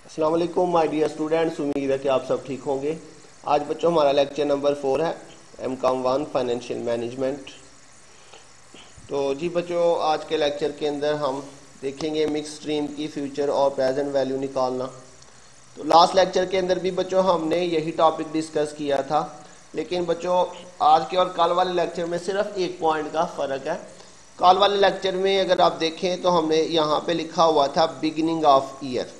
अस्सलाम वालेकुम my dear students, उम्मीद है कि आप सब ठीक होंगे। आज बच्चों हमारा लेक्चर नंबर 4 है MCOM 1 फाइनेंशियल मैनेजमेंट। तो जी बच्चों, आज के लेक्चर के अंदर हम देखेंगे मिक्स स्ट्रीम की फ्यूचर और प्रेजेंट वैल्यू निकालना। तो लास्ट लेक्चर के अंदर भी बच्चों हमने यही टॉपिक डिस्कस किया था, लेकिन बच्चों आज के और कल वाले लेक्चर में सिर्फ एक पॉइंट का फ़र्क है। कल वाले लेक्चर में अगर आप देखें तो हमने यहाँ पे लिखा हुआ था बिगिनिंग ऑफ ईयर,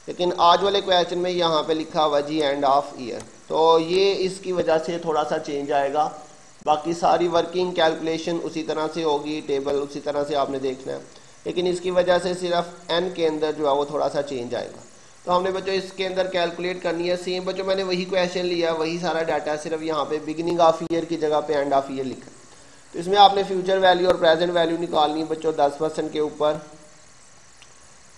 लेकिन आज वाले क्वेश्चन में यहाँ पे लिखा हुआ जी एंड ऑफ ईयर। तो ये इसकी वजह से थोड़ा सा चेंज आएगा। बाकी सारी वर्किंग कैलकुलेशन उसी तरह से होगी, टेबल उसी तरह से आपने देखना है, लेकिन इसकी वजह से सिर्फ एन के अंदर जो है वो थोड़ा सा चेंज आएगा। तो हमने बच्चों इसके अंदर कैलकुलेट करनी है सेम। बच्चों मैंने वही क्वेश्चन लिया, वही सारा डाटा, सिर्फ यहाँ पे बिगिनिंग ऑफ ईयर की जगह पे एंड ऑफ ईयर लिखा। तो इसमें आपने फ्यूचर वैल्यू और प्रेजेंट वैल्यू निकालनी है बच्चों 10% के ऊपर।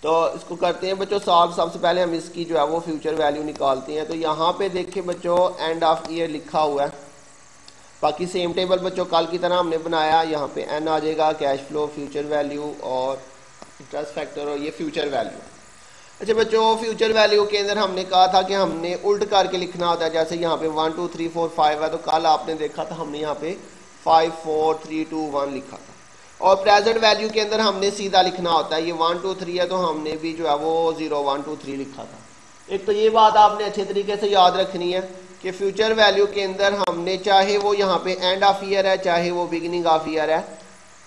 तो इसको करते हैं बच्चों सॉल्व। सबसे पहले हम इसकी जो है वो फ्यूचर वैल्यू निकालते हैं। तो यहाँ पे देखिए बच्चों एंड ऑफ ईयर लिखा हुआ है। बाकी सेम टेबल बच्चों कल की तरह हमने बनाया। यहाँ पे एन आ जाएगा, कैश फ्लो, फ्यूचर वैल्यू और इंटरेस्ट फैक्टर, और ये फ्यूचर वैल्यू। अच्छा बच्चों, फ्यूचर वैल्यू के अंदर हमने कहा था कि हमने उल्ट करके लिखना होता है। जैसे यहाँ पे 1 2 3 4 5 है, तो कल आपने देखा था हमने यहाँ पे 5 4 3 2 1 लिखा था। और प्रेजेंट वैल्यू के अंदर हमने सीधा लिखना होता है। ये 1 2 3 है, तो हमने भी जो है वो 0 1 2 3 लिखा था। एक तो ये बात आपने अच्छे तरीके से याद रखनी है कि फ्यूचर वैल्यू के अंदर हमने, चाहे वो यहाँ पे एंड ऑफ ईयर है चाहे वो बिगिनिंग ऑफ ईयर है,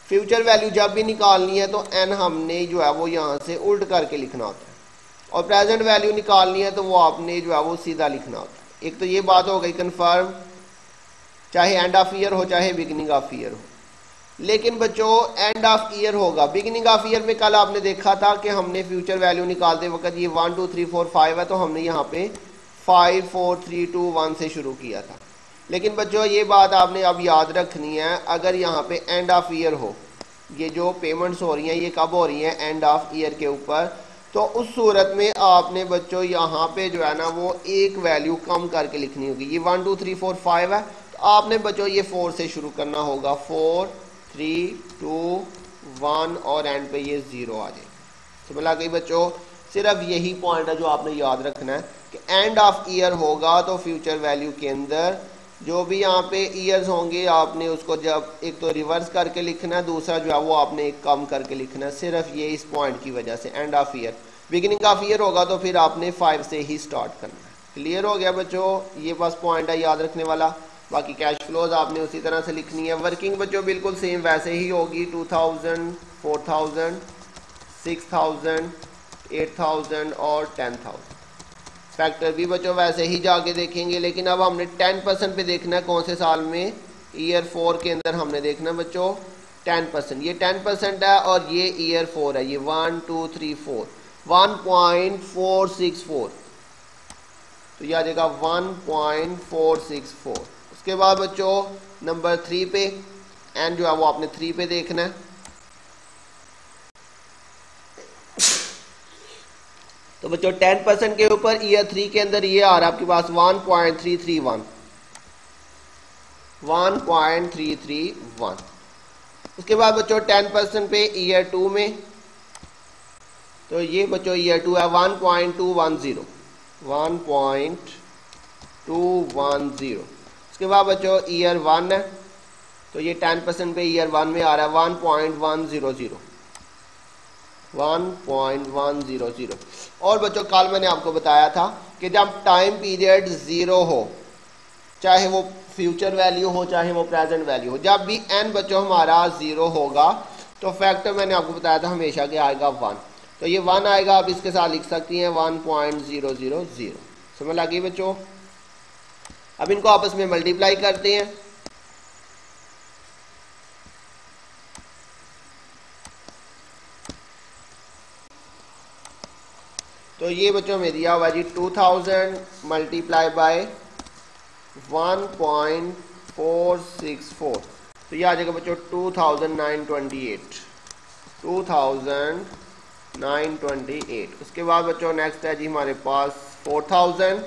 फ्यूचर वैल्यू जब भी निकालनी है तो एन हमने जो है वो यहाँ से उल्ट करके लिखना होता है, और प्रेजेंट वैल्यू निकालनी है तो वो आपने जो है वो सीधा लिखना होता है। एक तो ये बात हो गई कन्फर्म, चाहे एंड ऑफ ईयर हो चाहे बिगिनिंग ऑफ ईयर हो। लेकिन बच्चों एंड ऑफ ईयर होगा, बिगिनिंग ऑफ ईयर में कल आपने देखा था कि हमने फ्यूचर वैल्यू निकालते वक्त ये 1 2 3 4 5 है, तो हमने यहाँ पे 5 4 3 2 1 से शुरू किया था। लेकिन बच्चों ये बात आपने अब याद रखनी है, अगर यहाँ पे एंड ऑफ ईयर हो, ये जो पेमेंट्स हो रही हैं ये कब हो रही हैं, एंड ऑफ ईयर के ऊपर, तो उस सूरत में आपने बच्चों यहाँ पे जो है ना वो एक वैल्यू कम करके लिखनी होगी। ये 1 2 3 4 5 है, तो आपने बच्चों ये 4 से शुरू करना होगा। 4 3 2 1 और एंड पे ये 0 आ जाएगा। समझ आ गई बच्चों? सिर्फ यही पॉइंट है जो आपने याद रखना है कि एंड ऑफ ईयर होगा तो फ्यूचर वैल्यू के अंदर जो भी यहाँ पे ईयर्स होंगे आपने उसको जब एक तो रिवर्स करके लिखना है, दूसरा जो है वो आपने एक कम करके लिखना है। सिर्फ ये इस पॉइंट की वजह से end of year, beginning of year होगा तो फिर आपने 5 से ही स्टार्ट करना है। क्लियर हो गया बच्चों? ये बस पॉइंट है याद रखने वाला। बाकी कैश फ्लोज आपने उसी तरह से लिखनी है। वर्किंग बच्चों बिल्कुल सेम वैसे ही होगी, 2000 4000 6000 8000 और 10,000। फैक्टर भी बच्चों वैसे ही जाके देखेंगे, लेकिन अब हमने 10% पे देखना है। कौन से साल में? ईयर 4 के अंदर हमने देखना है बच्चों 10%। ये 10% है और ये ईयर 4 है। ये 1 2 3 4 1.464, तो यह आ जाएगा 1.464। उसके बाद बच्चों नंबर 3 पे एन जो है वो आपने 3 पे देखना है। तो बच्चों 10% के ऊपर ईयर 3 के अंदर ये आ रहा है आपके पास 1.331 1.331। उसके बाद बच्चों 10% पे ईयर 2 में, तो ये बच्चों ईयर 2 है 1.210 1.210। उसके बाद बच्चों ईयर 1 है, तो ये 10% पे ईयर 1 में आ रहा है 1.100 1.100। और बच्चों कल मैंने आपको बताया था कि जब टाइम पीरियड 0 हो, चाहे वो फ्यूचर वैल्यू हो चाहे वो प्रेजेंट वैल्यू हो, जब भी एन बच्चों हमारा 0 होगा तो फैक्टर मैंने आपको बताया था हमेशा के आएगा 1। तो ये 1 आएगा, आप इसके साथ लिख सकती हैं 1.000। समझ लगी बच्चों? अब इनको आपस में मल्टीप्लाई करते हैं। तो ये बच्चों में दिया हुआ जी 2000 मल्टीप्लाई बाय 1.464, तो ये आ जाएगा बच्चों 2928 2928। उसके बाद बच्चों नेक्स्ट है जी हमारे पास 4000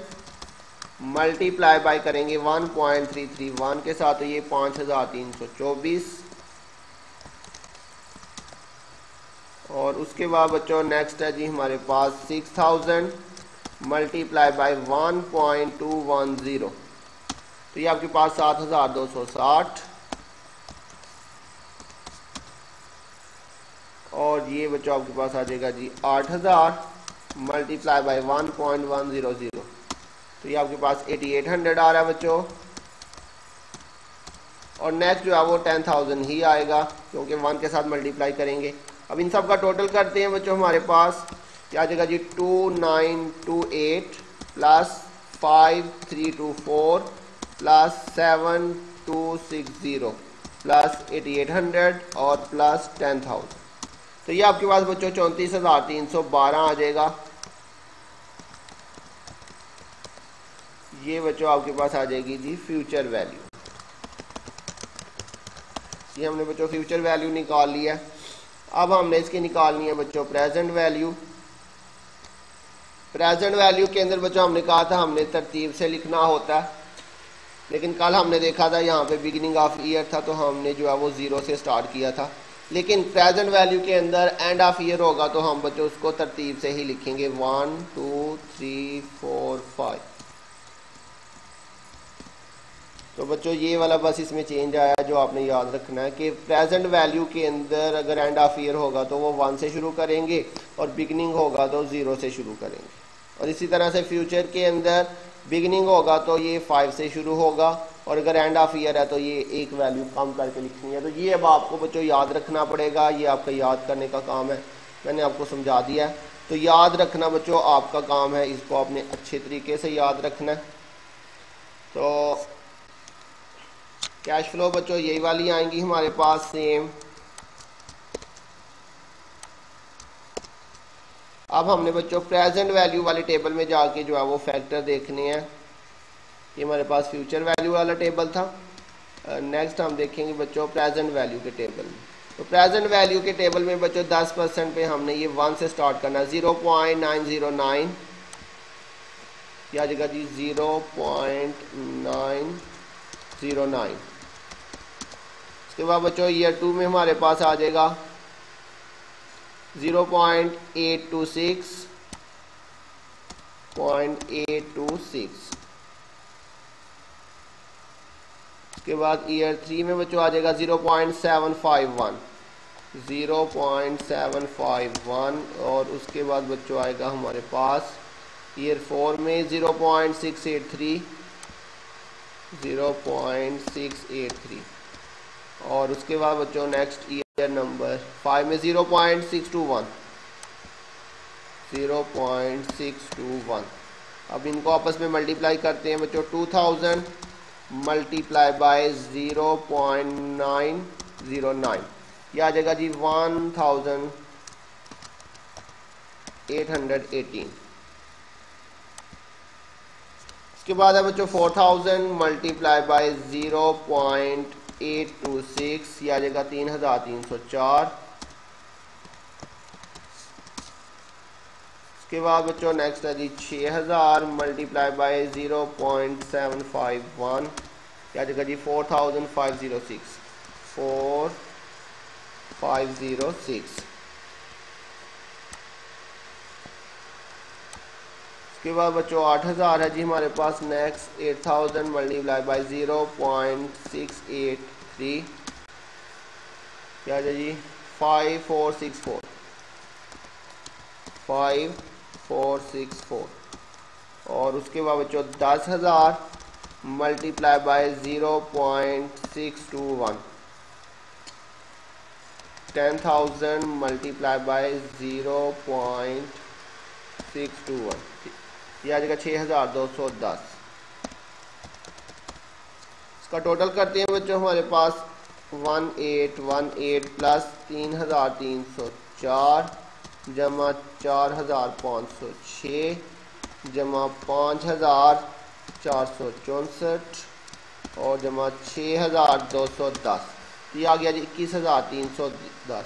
मल्टीप्लाई बाय करेंगे 1.331 के साथ, तो ये 5324। और उसके बाद बच्चों नेक्स्ट है जी हमारे पास 6000 मल्टीप्लाई बाय 1.210, तो ये आपके पास 7260, और ये बच्चों आपके पास आ जाएगा जी 8000 मल्टीप्लाई बाय 1.100, तो ये आपके पास 8800 आ रहा है बच्चों। और नेक्स्ट जो है वो 10,000 ही आएगा क्योंकि 1 के साथ मल्टीप्लाई करेंगे। अब इन सब का टोटल करते हैं बच्चों, हमारे पास क्या आ जाएगा जी 2928 प्लस 5324 प्लस 7260 प्लस 8800 और प्लस 10,000, तो ये आपके पास बच्चों 34,312 आ जाएगा। ये बच्चों आपके पास आ जाएगी जी फ्यूचर वैल्यू। ये हमने बच्चों फ्यूचर वैल्यू निकाल लिया है। अब हमने इसकी निकालनी है बच्चों प्रेजेंट वैल्यू। प्रेजेंट वैल्यू के अंदर बच्चों हमने कहा था हमने तरतीब से लिखना होता है, लेकिन कल हमने देखा था यहाँ पे बिगिनिंग ऑफ ईयर था तो हमने जो है वो 0 से स्टार्ट किया था। लेकिन प्रेजेंट वैल्यू के अंदर एंड ऑफ ईयर होगा तो हम बच्चों उसको तरतीब से ही लिखेंगे 1 2 3 4 5। तो बच्चों ये वाला बस इसमें चेंज आया, जो आपने याद रखना है कि प्रेजेंट वैल्यू के अंदर अगर एंड ऑफ ईयर होगा तो वो 1 से शुरू करेंगे और बिगिनिंग होगा तो 0 से शुरू करेंगे। और इसी तरह से फ्यूचर के अंदर बिगिनिंग होगा तो ये 5 से शुरू होगा और अगर एंड ऑफ ईयर है तो ये एक वैल्यू कम करके लिखनी है। तो ये अब आपको बच्चों याद रखना पड़ेगा, ये आपका याद करने का काम है, मैंने आपको समझा दिया है। तो याद रखना बच्चों आपका काम है, इसको आपने अच्छे तरीके से याद रखना है। तो कैश फ्लो बच्चों यही वाली आएंगी हमारे पास सेम। अब हमने बच्चों प्रेजेंट वैल्यू वाले टेबल में जाके जो है वो फैक्टर देखने हैं। ये हमारे पास फ्यूचर वैल्यू वाला टेबल था। नेक्स्ट हम देखेंगे बच्चों प्रेजेंट वैल्यू के टेबल में। तो प्रेजेंट वैल्यू के टेबल में बच्चों 10% पे हमने ये 1 से स्टार्ट करना है। 0.909 क्या जगह जी 0.909। उसके बाद बच्चों ईयर 2 में हमारे पास आ जाएगा 0.826। उसके बाद ईयर 3 में बच्चों आ जाएगा 0.751। और उसके बाद बच्चों आएगा हमारे पास ईयर 4 में 0.683। और उसके बाद बच्चों नेक्स्ट ईयर नंबर 5 में 0.621। अब इनको आपस में मल्टीप्लाई करते हैं बच्चों। 2000 मल्टीप्लाई बाय 0.909 यह आ जाएगा जी 1818। उसके बाद है बच्चों 4000 मल्टीप्लाई बाय 0.826 यह आ जाएगा 3304। उसके बाद बच्चों नेक्स्ट है जी 6000 मल्टीप्लाई बाय 0.751 क्या जगह जी 4506। उसके बाद बच्चों 8000 है जी हमारे पास। नेक्स्ट 8000 मल्टीप्लाई बाय 0.683 क्या है जी 5464। और उसके बाद बच्चों 10,000 मल्टीप्लाई बाय 0.621 10,000 मल्टीप्लाई बाय 0.621 यह आ जाएगा 6210। इसका टोटल करते हैं बच्चों हमारे पास 1818 प्लस 3304 जमा 4506 जमा 5464 और जमा 6210। ये आ गया जी 21310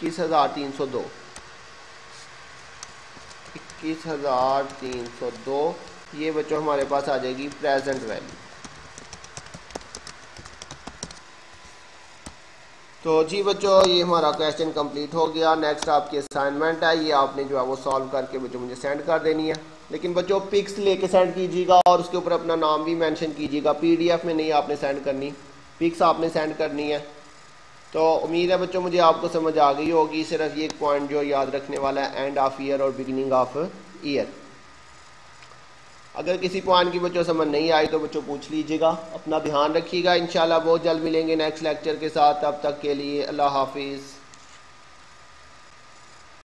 21302 21302। ये बच्चों हमारे पास आ जाएगी प्रेजेंट वैल्यू। तो जी बच्चों, ये हमारा क्वेश्चन कंप्लीट हो गया। नेक्स्ट आपकी असाइनमेंट है, ये आपने जो है वो सॉल्व करके बच्चों मुझे सेंड कर देनी है। लेकिन बच्चों पिक्स लेके सेंड कीजिएगा और उसके ऊपर अपना नाम भी मेंशन कीजिएगा। पीडीएफ में नहीं आपने सेंड करनी, पिक्स आपने सेंड करनी है। तो उम्मीद है बच्चों मुझे आपको समझ आ गई होगी। सिर्फ ये पॉइंट जो याद रखने वाला है, एंड ऑफ ईयर और बिगिनिंग ऑफ ईयर। अगर किसी पॉइंट की बच्चों समझ नहीं आई तो बच्चों पूछ लीजिएगा। अपना ध्यान रखिएगा। इंशाल्लाह बहुत जल्द मिलेंगे नेक्स्ट लेक्चर के साथ। तब तक के लिए अल्लाह हाफिज़।